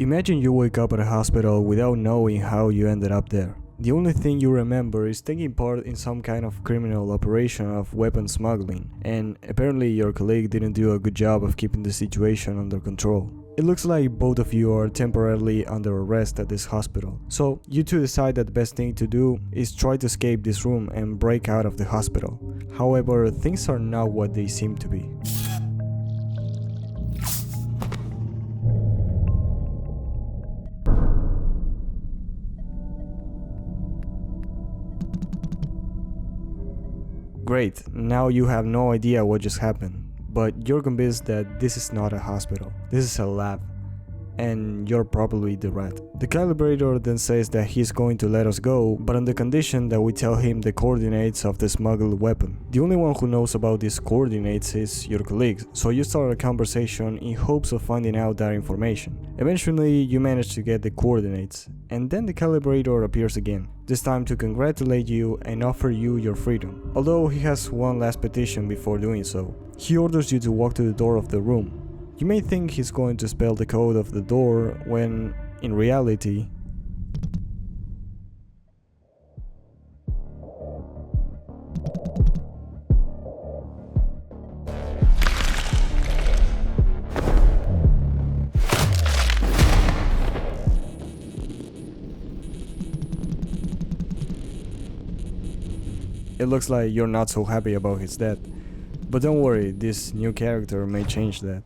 Imagine you wake up at a hospital without knowing how you ended up there. The only thing you remember is taking part in some kind of criminal operation of weapon smuggling, and apparently your colleague didn't do a good job of keeping the situation under control. It looks like both of you are temporarily under arrest at this hospital, so you two decide that the best thing to do is try to escape this room and break out of the hospital. However, things are not what they seem to be. Great, now you have no idea what just happened, but you're convinced that this is not a hospital, this is a lab, and you're probably the rat. The calibrator then says that he's going to let us go, but on the condition that we tell him the coordinates of the smuggled weapon. The only one who knows about these coordinates is your colleague, so you start a conversation in hopes of finding out that information. Eventually, you manage to get the coordinates, and then the calibrator appears again, this time to congratulate you and offer you your freedom. Although he has one last petition before doing so. He orders you to walk to the door of the room. You may think he's going to spell the code of the door when, in reality, it looks like you're not so happy about his death. But don't worry, this new character may change that.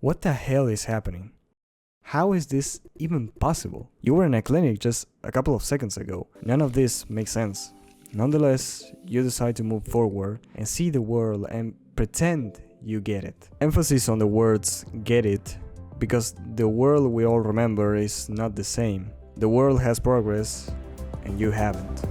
What the hell is happening? How is this even possible? You were in a clinic just a couple of seconds ago. None of this makes sense. Nonetheless, you decide to move forward and see the world and pretend you get it. Emphasis on the words "get it", because the world we all remember is not the same. The world has progress, and you haven't.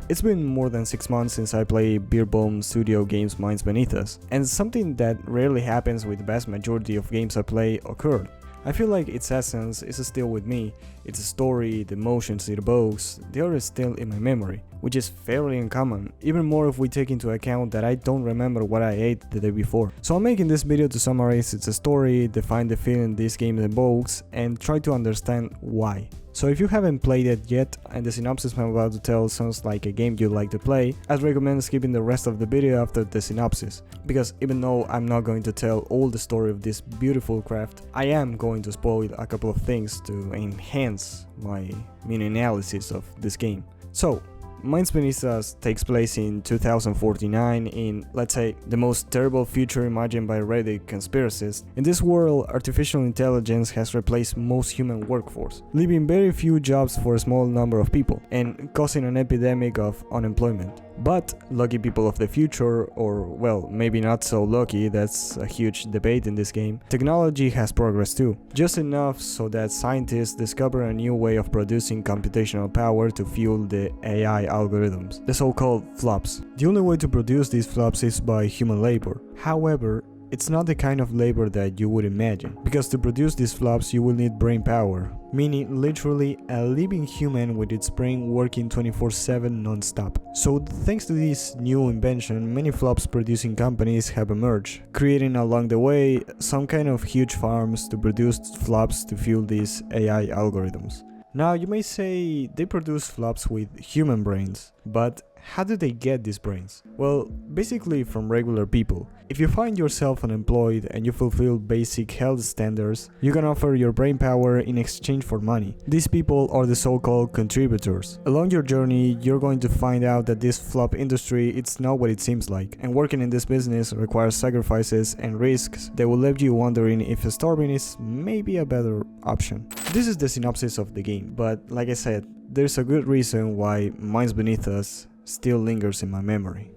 It's been more than 6 months since I played Beerbomb Studio games Minds Beneath Us, and something that rarely happens with the vast majority of games I play occurred. I feel like its essence is still with me, its story, the emotions it evokes, they are still in my memory, which is fairly uncommon, even more if we take into account that I don't remember what I ate the day before. So I'm making this video to summarize its story, define the feeling this game evokes, and try to understand why. So if you haven't played it yet, and the synopsis I'm about to tell sounds like a game you'd like to play, I'd recommend skipping the rest of the video after the synopsis, because even though I'm not going to tell all the story of this beautiful craft, I am going to spoil a couple of things to enhance my mini analysis of this game. So, Minds Beneath Us takes place in 2049 in, let's say, the most terrible future imagined by Reddit conspiracists. In this world, artificial intelligence has replaced most human workforce, leaving very few jobs for a small number of people, and causing an epidemic of unemployment. But lucky people of the future, or well, maybe not so lucky, that's a huge debate in this game, technology has progressed too. Just enough so that scientists discover a new way of producing computational power to fuel the AI algorithms, the so-called flops. The only way to produce these flops is by human labor. However, it's not the kind of labor that you would imagine, because to produce these flops you will need brain power, meaning literally a living human with its brain working 24/7 non-stop. So thanks to this new invention, many flops producing companies have emerged, creating along the way some kind of huge farms to produce flops to fuel these AI algorithms. Now you may say they produce flops with human brains, but how do they get these brains? Well, basically from regular people. If you find yourself unemployed and you fulfill basic health standards, you can offer your brain power in exchange for money. These people are the so-called contributors. Along your journey, you're going to find out that this flop industry, it's not what it seems like, and working in this business requires sacrifices and risks that will leave you wondering if starving is maybe a better option. This is the synopsis of the game, but like I said, there's a good reason why Minds Beneath Us still lingers in my memory.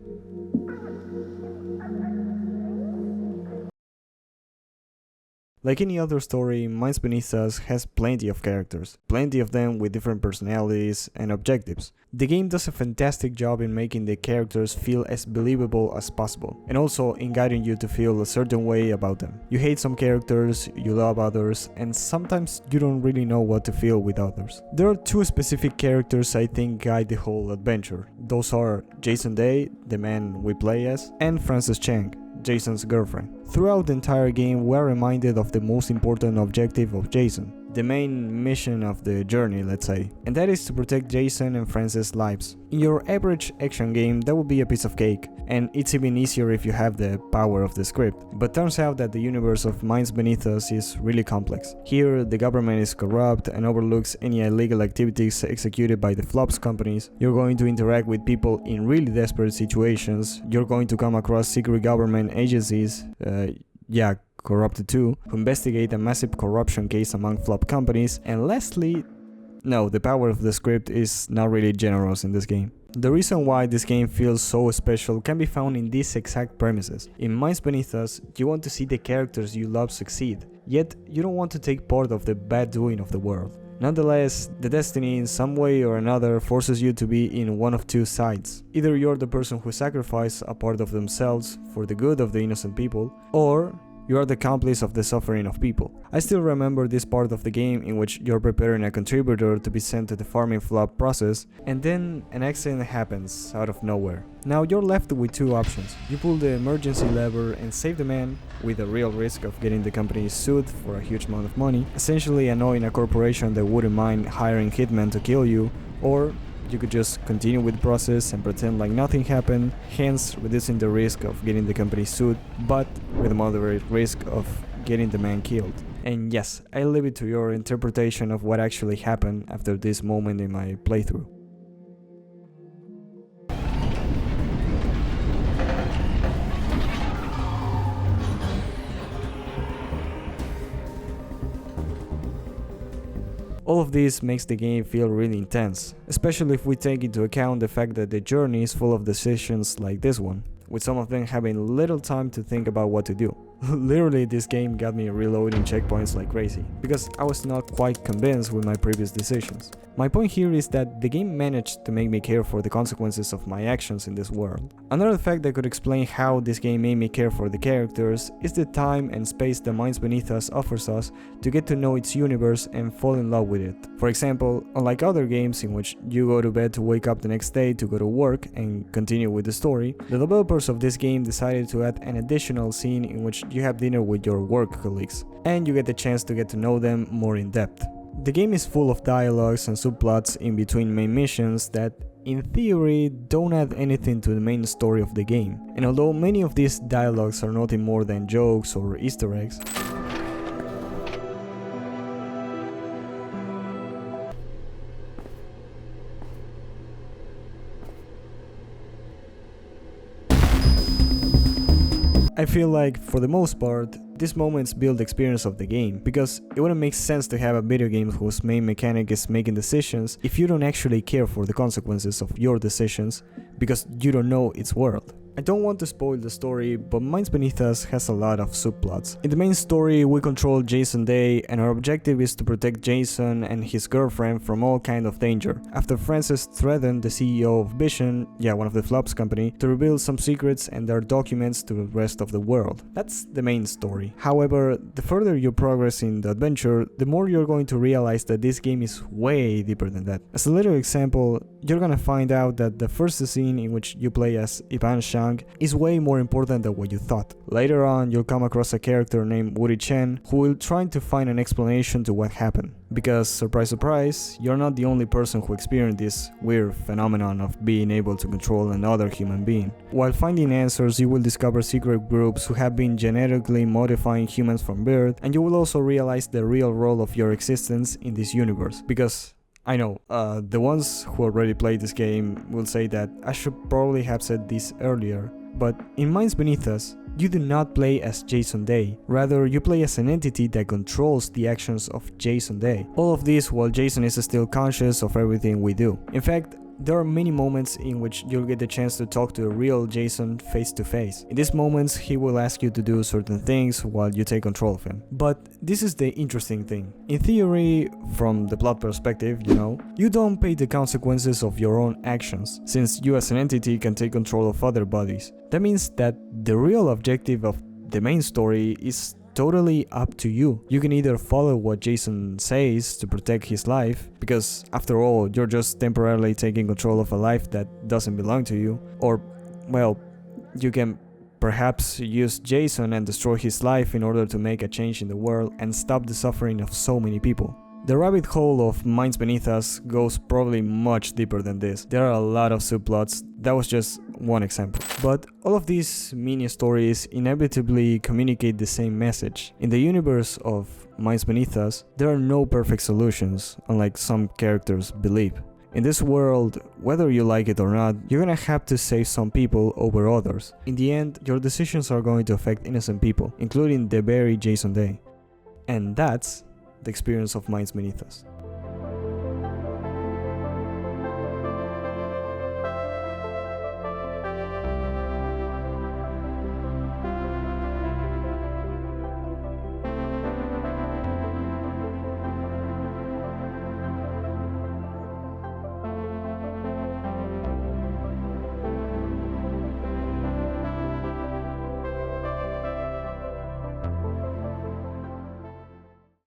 Like any other story, Minds Beneath Us has plenty of characters, plenty of them with different personalities and objectives. The game does a fantastic job in making the characters feel as believable as possible, and also in guiding you to feel a certain way about them. You hate some characters, you love others, and sometimes you don't really know what to feel with others. There are two specific characters I think guide the whole adventure. Those are Jason Dai, the man we play as, and Frances Chang, Jason's girlfriend. Throughout the entire game, we are reminded of the most important objective of Jason, the main mission of the journey, let's say, and that is to protect Jason and Frances' lives. In your average action game, that would be a piece of cake, and it's even easier if you have the power of the script. But turns out that the universe of Minds Beneath Us is really complex. Here, the government is corrupt and overlooks any illegal activities executed by the flops companies. You're going to interact with people in really desperate situations. You're going to come across secret government agencies, corrupted too, who investigate a massive corruption case among flop companies, and lastly, no, the power of the script is not really generous in this game. The reason why this game feels so special can be found in these exact premises. In Minds Beneath Us, you want to see the characters you love succeed, yet you don't want to take part of the bad doing of the world. Nonetheless, the destiny in some way or another forces you to be in one of two sides. Either you're the person who sacrificed a part of themselves for the good of the innocent people, or you are the accomplice of the suffering of people. I still remember this part of the game in which you're preparing a contributor to be sent to the farming flop process, and then an accident happens out of nowhere. Now you're left with two options. You pull the emergency lever and save the man, with a real risk of getting the company sued for a huge amount of money, essentially annoying a corporation that wouldn't mind hiring hitmen to kill you, or you could just continue with the process and pretend like nothing happened, hence reducing the risk of getting the company sued, but with a moderate risk of getting the man killed. And yes, I leave it to your interpretation of what actually happened after this moment in my playthrough. All of this makes the game feel really intense, especially if we take into account the fact that the journey is full of decisions like this one, with some of them having little time to think about what to do. Literally, this game got me reloading checkpoints like crazy, because I was not quite convinced with my previous decisions. My point here is that the game managed to make me care for the consequences of my actions in this world. Another fact that could explain how this game made me care for the characters is the time and space the Minds Beneath Us offers us to get to know its universe and fall in love with it. For example, unlike other games in which you go to bed to wake up the next day to go to work and continue with the story, the developers of this game decided to add an additional scene in which you have dinner with your work colleagues, and you get the chance to get to know them more in depth. The game is full of dialogues and subplots in between main missions that, in theory, don't add anything to the main story of the game, and although many of these dialogues are nothing more than jokes or Easter eggs, I feel like, for the most part, these moments build the experience of the game, because it wouldn't make sense to have a video game whose main mechanic is making decisions if you don't actually care for the consequences of your decisions, because you don't know its world. I don't want to spoil the story, but Minds Beneath Us has a lot of subplots. In the main story, we control Jason Dai, and our objective is to protect Jason and his girlfriend from all kind of danger, after Frances threatened the CEO of Vision, one of the flops company, to reveal some secrets and their documents to the rest of the world. That's the main story. However, the further you progress in the adventure, the more you're going to realize that this game is way deeper than that. As a little example, you're gonna find out that the first scene in which you play as Ivan Shang young is way more important than what you thought. Later on, you'll come across a character named Woody Chen who will try to find an explanation to what happened. Because, surprise surprise, you're not the only person who experienced this weird phenomenon of being able to control another human being. While finding answers, you will discover secret groups who have been genetically modifying humans from birth, and you will also realize the real role of your existence in this universe. Because I know, the ones who already played this game will say that I should probably have said this earlier, but in Minds Beneath Us, you do not play as Jason Dai, rather you play as an entity that controls the actions of Jason Dai. All of this while Jason is still conscious of everything we do. In fact, there are many moments in which you'll get the chance to talk to a real Jason face to face. In these moments, he will ask you to do certain things while you take control of him. But this is the interesting thing. In theory, from the plot perspective, you don't pay the consequences of your own actions, since you as an entity can take control of other bodies. That means that the real objective of the main story is totally up to you. You can either follow what Jason says to protect his life, because after all, you're just temporarily taking control of a life that doesn't belong to you, or, well, you can perhaps use Jason and destroy his life in order to make a change in the world and stop the suffering of so many people. The rabbit hole of Minds Beneath Us goes probably much deeper than this. There are a lot of subplots, that was just one example. But all of these mini stories inevitably communicate the same message. In the universe of Minds Beneath Us, there are no perfect solutions, unlike some characters believe. In this world, whether you like it or not, you're gonna have to save some people over others. In the end, your decisions are going to affect innocent people, including the very Jason Dai. And that's the experience of Minds Beneath Us.